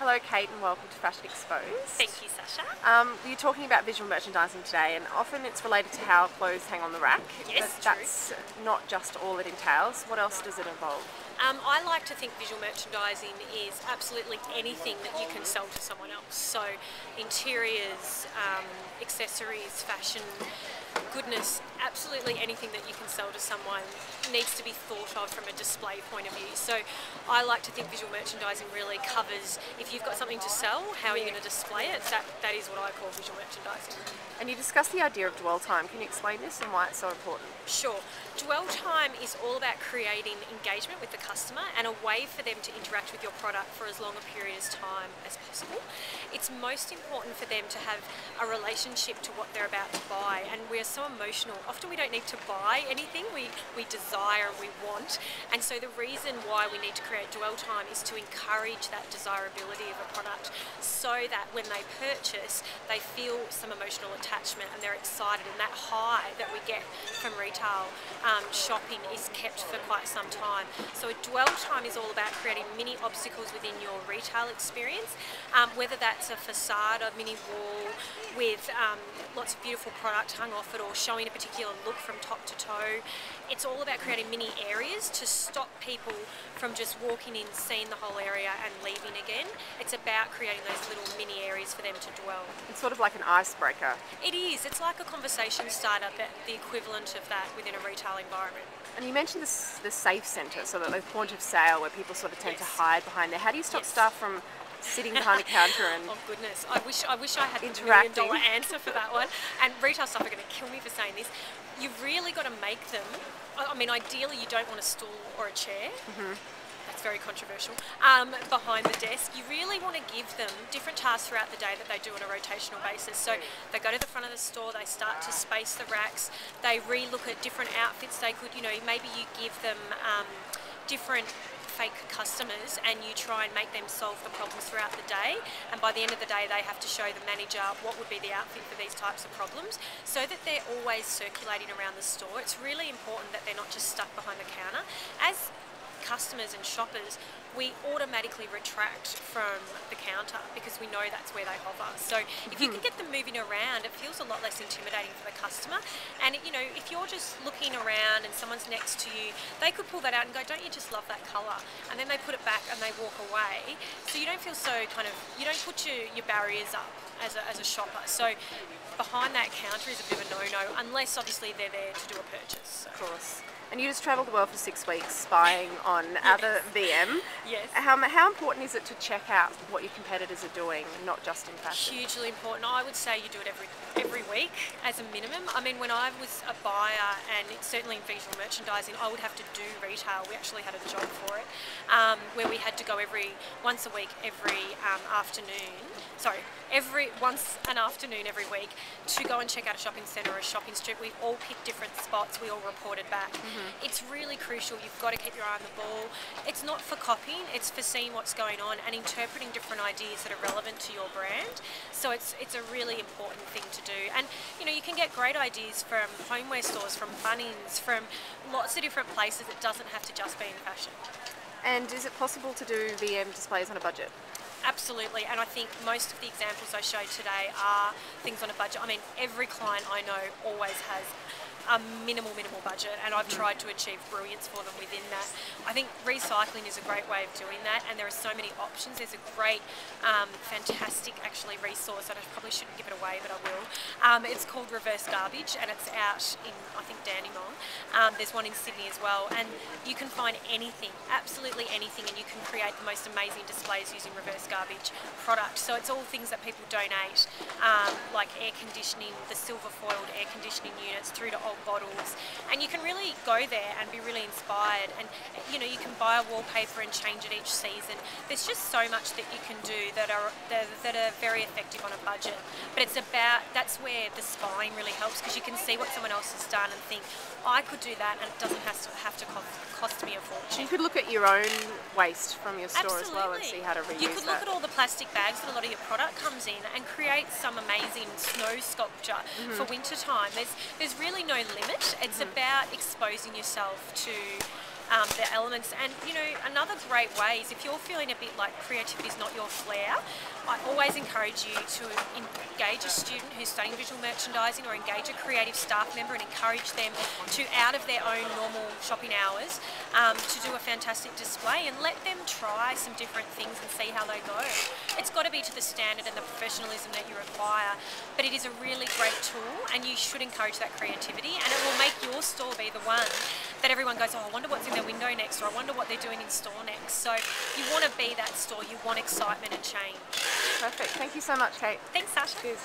Hello Kate and welcome to Fashion Exposed. Thank you, Sasha. You're talking about visual merchandising today, and often it's related to how clothes hang on the rack. Yes, but true. That's not just all it entails. What else does it involve? I like to think visual merchandising is absolutely anything that you can sell to someone else. So interiors, accessories, fashion, goodness, absolutely anything that you can sell to someone needs to be thought of from a display point of view. So I like to think visual merchandising really covers, if you've got something to sell, how are you going to display it? That is what I call visual merchandising. And you discussed the idea of dwell time. Can you explain this and why it's so important? Sure. Dwell time is all about creating engagement with the customer and a way for them to interact with your product for as long a period of time as possible. It's most important for them to have a relationship to what they're about to buy, and we're so emotional. Often we don't need to buy anything, we desire and we want, and so the reason why we need to create dwell time is to encourage that desirability of a product so that when they purchase they feel some emotional attachment and they're excited, and that high that we get from retail shopping is kept for quite some time. So a dwell time is all about creating mini obstacles within your retail experience, whether that's a facade, a mini wall with lots of beautiful product hung off it, or showing a particular look from top to toe. It's all about creating mini areas to stop people from just walking in, seeing the whole area and leaving again. It's about creating those little mini areas for them to dwell. It's sort of like an icebreaker. It is. It's like a conversation starter, but the equivalent of that within a retail environment. And you mentioned the safe centre, so that the point of sale where people sort of tend to hide behind there. How do you stop staff from sitting behind a counter and oh goodness, I wish I had the interacting? $1 million answer for that one. And retail staff are going to kill me for saying this. You've really got to make them, I mean, ideally you don't want a stool or a chair. That's very controversial. Behind the desk, you really want to give them different tasks throughout the day that they do on a rotational basis. So they go to the front of the store, they start to space the racks, they re-look at different outfits they could, maybe you give them different fake customers and you try and make them solve the problems throughout the day, and by the end of the day they have to show the manager what would be the outfit for these types of problems, so that they're always circulating around the store. It's really important that they're not just stuck behind the counter. As customers and shoppers, we automatically retract from the counter because we know that's where they hover. So if you can get them moving around, it feels a lot less intimidating for the customer. And if you're just looking around and someone's next to you, they could pull that out and go, "Don't you just love that colour?" And then they put it back and they walk away. So you don't feel so you don't put your barriers up as a shopper. So behind that counter is a bit of a no-no, unless obviously they're there to do a purchase. Of course. And you just travelled the world for 6 weeks spying on other VM. Yes. How important is it to check out what your competitors are doing, not just in fashion? Hugely important. I would say you do it every week as a minimum. I mean, when I was a buyer, and it's certainly in visual merchandising, I would have to do retail. We actually had a job for it, where we had to go once a week, once an afternoon every week, to go and check out a shopping centre or a shopping strip. We all picked different spots, we all reported back. It's really crucial. You've got to keep your eye on the ball. It's not for copying, it's for seeing what's going on and interpreting different ideas that are relevant to your brand. So it's a really important thing to do. And you can get great ideas from homeware stores, from Bunnings, from lots of different places. It doesn't have to just be in fashion. And is it possible to do VM displays on a budget? Absolutely, and I think most of the examples I showed today are things on a budget. I mean, every client I know always has a minimal budget, and I've tried to achieve brilliance for them within that. I think recycling is a great way of doing that, and there are so many options. There's a great, fantastic actually resource, and I probably shouldn't give it away, but I will. It's called Reverse Garbage, and it's out in, I think, Dandenong. There's one in Sydney as well, and you can find anything, absolutely anything, and you can create the most amazing displays using reverse garbage product. So it's all things that people donate, like air conditioning, the silver foiled air conditioning units, through to old bottles, and you can really go there and be really inspired. And you can buy a wallpaper and change it each season. There's just so much that you can do that are very effective on a budget. But that's where the spying really helps, because you can see what someone else has done and think, I could do that, and it doesn't have to cost me a fortune. You could look at your own waste from your store Absolutely. as well and see how to reuse that. You could look at all the plastic bags that a lot of your product comes in and create some amazing snow sculpture for winter time. There's really no limit. It's about exposing yourself to the elements. And you know, another great way is if you're feeling a bit like creativity is not your flair, I always encourage you to engage a student who's studying visual merchandising, or engage a creative staff member and encourage them to, out of their own normal shopping hours, to do a fantastic display and let them try some different things and see how they go. It's got to be to the standard and the professionalism that you require, but it is a really great tool, and you should encourage that creativity, and it will make your store be the one that everyone goes, oh, I wonder what's in their window next, or I wonder what they're doing in store next. So you want to be that store, you want excitement and change. Perfect. Thank you so much, Kate. Thanks, Sasha. Cheers.